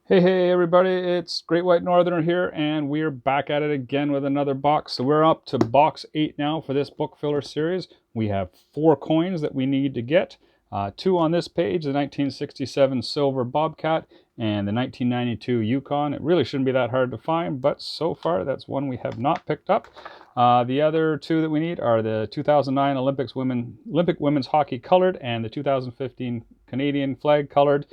Hey everybody, it's Great White Northerner here, and we're back at it again with another box. So we're up to box 8 now for this book filler series. We have 4 coins that we need to get. 2 on this page, the 1967 Silver Bobcat and the 1992 Yukon. It really shouldn't be that hard to find, but so far that's one we have not picked up. The other 2 that we need are the 2009 Olympic Women's Hockey Colored and the 2015 Canadian Flag Colored.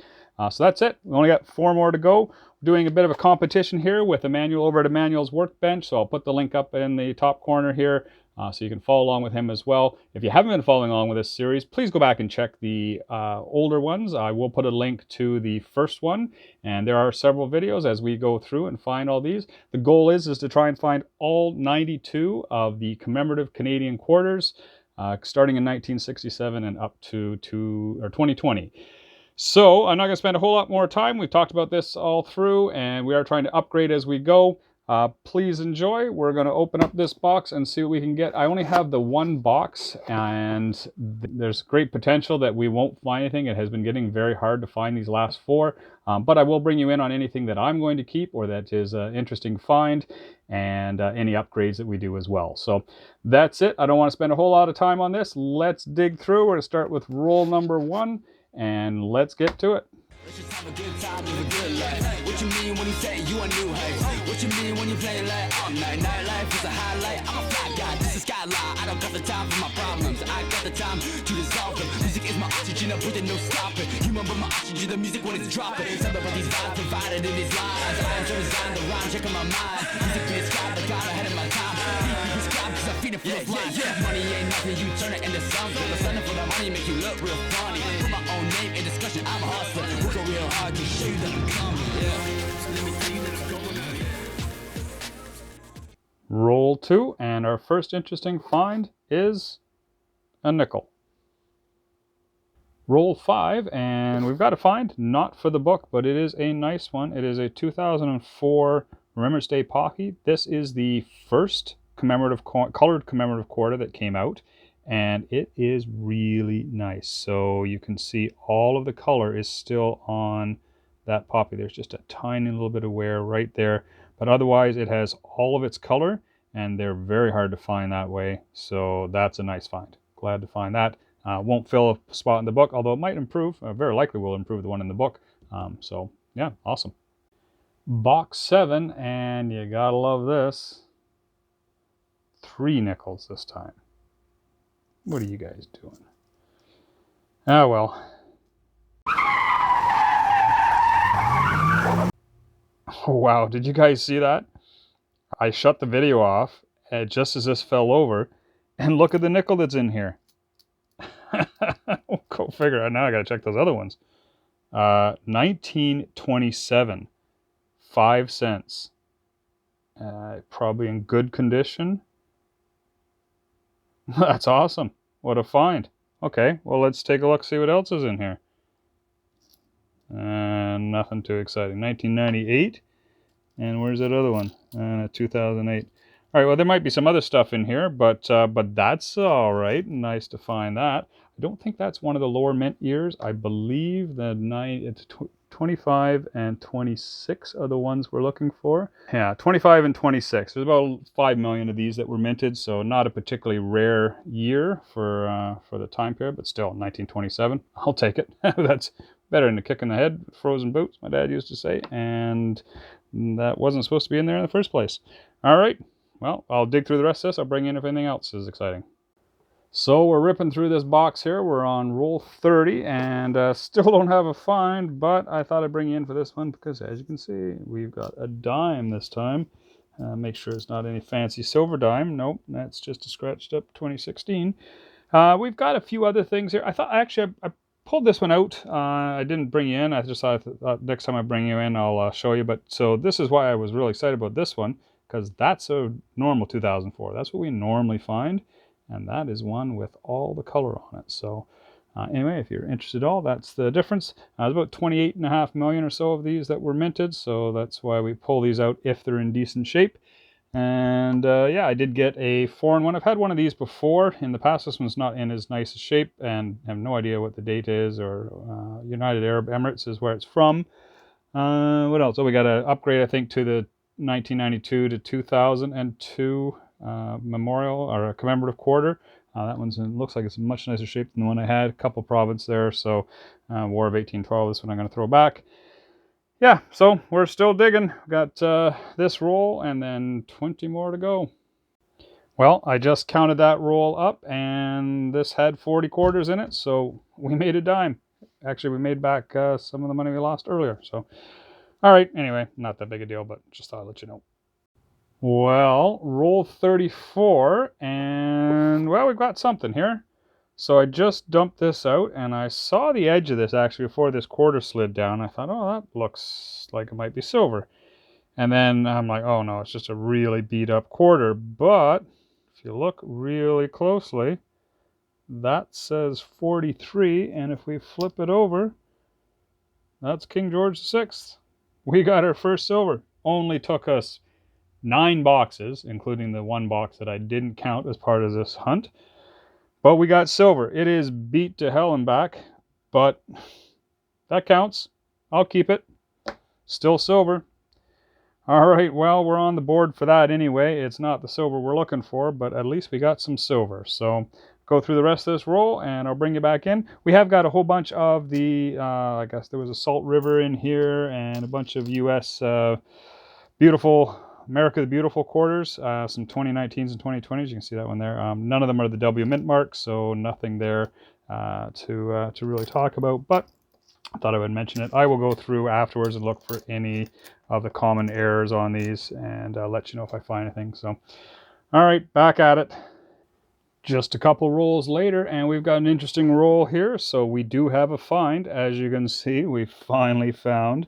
So that's it. We only got 4 more to go. We're doing a bit of a competition here with Emanuel over at Emanuel's workbench. So I'll put the link up in the top corner here so you can follow along with him as well. If you haven't been following along with this series, please go back and check the older ones. I will put a link to the first one. And there are several videos as we go through and find all these. The goal is to try and find all 92 of the commemorative Canadian quarters starting in 1967 and up to 2020. So I'm not going to spend a whole lot more time. We've talked about this all through, and we are trying to upgrade as we go. Please enjoy. We're going to open up this box and see what we can get. I only have the 1 box, and there's great potential that we won't find anything. It has been getting very hard to find these last 4, but I will bring you in on anything that I'm going to keep or that is an interesting find, and any upgrades that we do as well. So that's it. I don't want to spend a whole lot of time on this. Let's dig through. We're going to start with roll number 1. And let's get to it. Let's just have a good time, live a good life. What you mean when you say you a new heights? What you mean when you play like all night? Nightlife is a highlight. I'm a fly guy, this is skyline. I don't got the time for my problems. I got the time to dissolve them. Music is my oxygen, I breathe no stopping. You remember my oxygen, the music when it's dropping. Some of these vibes provided in these lines. I am so designed to rhyme, check on my mind. Music be a scribe, I got ahead of my time. Deeply prescribed, cause I feed it full of lines. Money ain't nothing, you turn it into something. The sun for the money make you look real funny. Put my own name in discussion, I'm a hustler. Work real hard to show you that I'm coming. Let me see, let's go. Roll 2, and our first interesting find is a nickel. Roll 5, and we've got a find, not for the book, but it is a nice one. It is a 2004 Remembrance Day Pocky. This is the first colored commemorative quarter that came out, and it is really nice. So you can see all of the color is still on that poppy. There's just a tiny little bit of wear right there, but otherwise it has all of its color, and they're very hard to find that way. So that's a nice find. Glad to find that. Won't fill a spot in the book, although it might improve. Very likely will improve the one in the book. So yeah, awesome. Box 7, and you gotta love this. 3 nickels this time. What are you guys doing? Ah, well. Oh, wow. Did you guys see that? I shut the video off just as this fell over, and look at the nickel that's in here. Go figure. Now I got to check those other ones. 1927. 5 cents. Probably in good condition. That's awesome. What a find. Okay, well, let's take a look, see what else is in here. Nothing too exciting. 1998. And where's that other one? 2008. All right, well, there might be some other stuff in here, but that's all right. Nice to find that. I don't think that's one of the lower mint years. I believe the 25 and 26 are the ones we're looking for. Yeah, 25 and 26. There's about 5 million of these that were minted, so not a particularly rare year for the time period, but still 1927. I'll take it. That's better than a kick in the head, frozen boots, my dad used to say, and that wasn't supposed to be in there in the first place. All right, well, I'll dig through the rest of this. I'll bring in if anything else is exciting. So we're ripping through this box here. We're on roll 30 and still don't have a find, but I thought I'd bring you in for this one because, as you can see, we've got a dime this time. Make sure it's not any fancy silver dime. Nope, that's just a scratched up 2016. We've got a few other things here. I thought, actually, I pulled this one out. I didn't bring you in. I just thought next time I bring you in, I'll show you. But so this is why I was really excited about this one, because that's a normal 2004. That's what we normally find. And that is one with all the color on it. So anyway, if you're interested at all, that's the difference. There's about 28.5 million or so of these that were minted. So that's why we pull these out if they're in decent shape. And yeah, I did get a foreign one. I've had one of these before in the past. This one's not in as nice a shape and have no idea what the date is, or United Arab Emirates is where it's from. What else? Oh, we got an upgrade, I think, to the 1992 to 2002 memorial or a commemorative quarter. That one's looks like it's in much nicer shape than the one I had. A couple province there, so War of 1812. This one I'm going to throw back. Yeah, so we're still digging. Got this roll and then 20 more to go. Well, I just counted that roll up, and this had 40 quarters in it, so we made a dime. Actually, we made back some of the money we lost earlier. So, all right. Anyway, not that big a deal, but just thought I'd let you know. Well, roll 34, and well, we've got something here. So I just dumped this out, and I saw the edge of this actually before this quarter slid down. I thought, oh, that looks like it might be silver. And then I'm like, oh no, it's just a really beat up quarter. But if you look really closely, that says 43, and if we flip it over, that's King George VI. We got our first silver. Only took us 9 boxes, including the one box that I didn't count as part of this hunt. But we got silver. It is beat to hell and back, but that counts. I'll keep it. Still silver. All right, well, we're on the board for that anyway. It's not the silver we're looking for, but at least we got some silver. So go through the rest of this roll, and I'll bring you back in. We have got a whole bunch of the, I guess there was a Salt River in here, and a bunch of U.S. Beautiful, America the Beautiful quarters, some 2019s and 2020s. You can see that one there. None of them are the W mint mark, so nothing there to really talk about, but I thought I would mention it. I will go through afterwards and look for any of the common errors on these and let you know if I find anything. So, all right, back at it. Just a couple rolls later, and we've got an interesting roll here. So we do have a find. As you can see, we finally found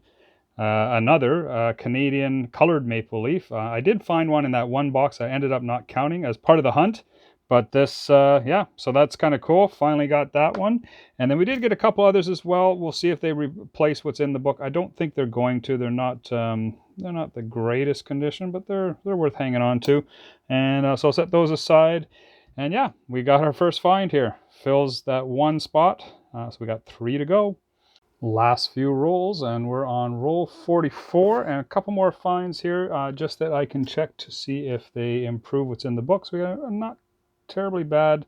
another Canadian colored maple leaf. I did find one in that one box I ended up not counting as part of the hunt. But this, yeah, so that's kind of cool. Finally got that one. And then we did get a couple others as well. We'll see if they replace what's in the book. I don't think they're going to. They're not the greatest condition, but they're worth hanging on to. And so I'll set those aside. And yeah, we got our first find here. Fills that one spot. So we got 3 to go. Last few rolls, and we're on roll 44, and a couple more finds here, just that I can check to see if they improve what's in the books. We got a not terribly bad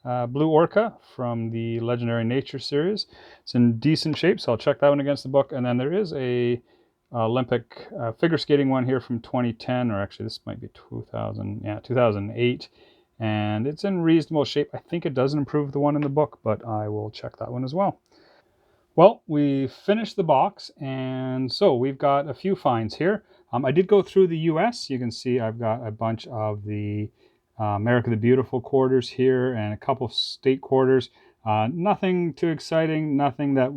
blue orca from the Legendary Nature series. It's in decent shape, so I'll check that one against the book. And then there is a Olympic figure skating one here from 2010, or actually this might be 2008, and it's in reasonable shape. I think it doesn't improve the one in the book, but I will check that one as well. Well, we finished the box, and so we've got a few finds here. I did go through the US. You can see I've got a bunch of the America the Beautiful quarters here and a couple of state quarters. Nothing too exciting, nothing that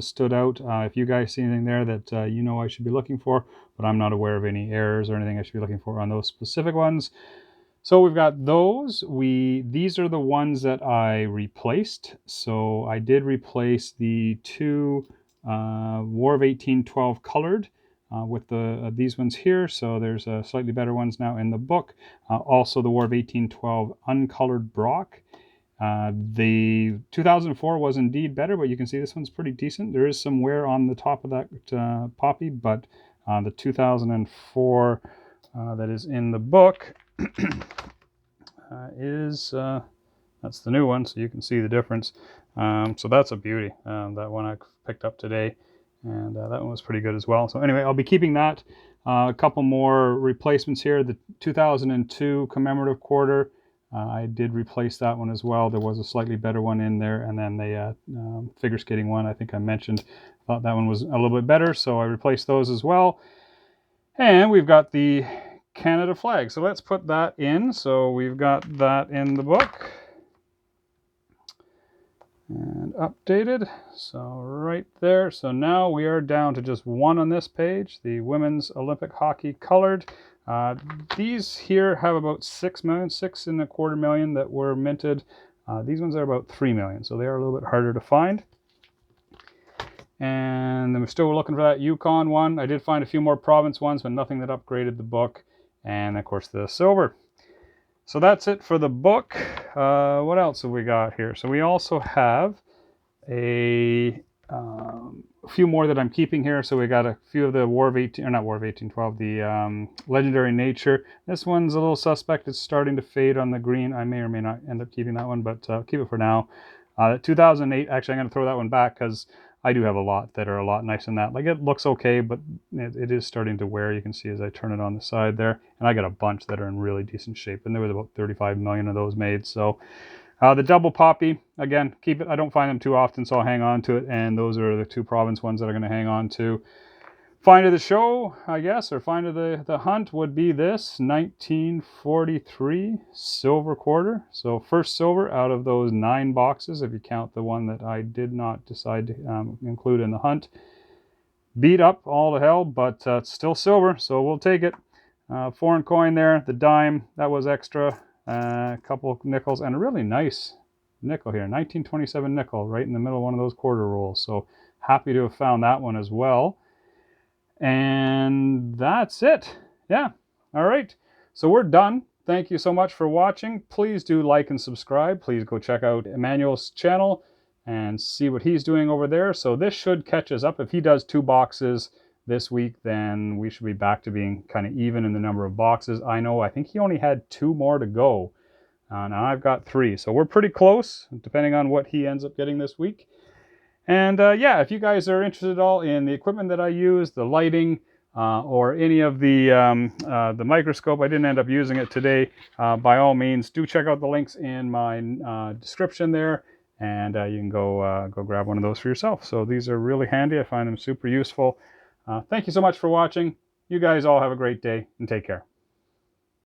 stood out. If you guys see anything there that you know I should be looking for, but I'm not aware of any errors or anything I should be looking for on those specific ones. So we've got those. These are the ones that I replaced. So I did replace the 2 War of 1812 colored with these ones here. So there's slightly better ones now in the book. Also the War of 1812 uncolored Brock. The 2004 was indeed better, but you can see this one's pretty decent. There is some wear on the top of that poppy, but the 2004 that is in the book that's the new one, so you can see the difference. So that's a beauty. That one I picked up today, and that one was pretty good as well. So anyway, I'll be keeping that. A couple more replacements here. The 2002 Commemorative Quarter, I did replace that one as well. There was a slightly better one in there, and then the figure skating one I think I mentioned. Thought that one was a little bit better, so I replaced those as well. And we've got the Canada flag. So let's put that in. So we've got that in the book. And updated. So right there. So now we are down to just one on this page. The Women's Olympic Hockey colored. These here have about 6 million, 6.25 million that were minted. These ones are about 3 million. So they are a little bit harder to find. And then we're still looking for that Yukon one. I did find a few more province ones, but nothing that upgraded the book. And of course the silver. So that's it for the book. What else have we got here? So we also have a a few more that I'm keeping here. So we got a few of the War of 18, or not War of 1812, the Legendary Nature. This one's a little suspect. It's starting to fade on the green. I may or may not end up keeping that one, but keep it for now. 2008, actually I'm going to throw that one back because I do have a lot that are a lot nicer than that. Like, it looks okay, but it is starting to wear. You can see as I turn it on the side there. And I got a bunch that are in really decent shape, and there was about 35 million of those made. So the double poppy, again, keep it. I don't find them too often, so I'll hang on to it. And those are the two province ones that I'm going to hang on to. Find of the show, I guess, or find of the hunt would be this 1943 silver quarter. So first silver out of those 9 boxes, if you count the one that I did not decide to include in the hunt. Beat up all to hell, but it's still silver, so we'll take it. Foreign coin there, the dime, that was extra. A couple of nickels, and a really nice nickel here, 1927 nickel, right in the middle of one of those quarter rolls. So happy to have found that one as well. And that's it. Yeah. All right. So we're done. Thank you so much for watching. Please do like and subscribe. Please go check out Emanuel's channel and see what he's doing over there. So this should catch us up. If he does 2 boxes this week, then we should be back to being kind of even in the number of boxes. I think he only had 2 more to go. Now I've got 3. So we're pretty close, depending on what he ends up getting this week. And yeah, if you guys are interested at all in the equipment that I use, the lighting, or any of the microscope, I didn't end up using it today, by all means, do check out the links in my description there, and you can go grab one of those for yourself. So these are really handy. I find them super useful. Thank you so much for watching. You guys all have a great day, and take care.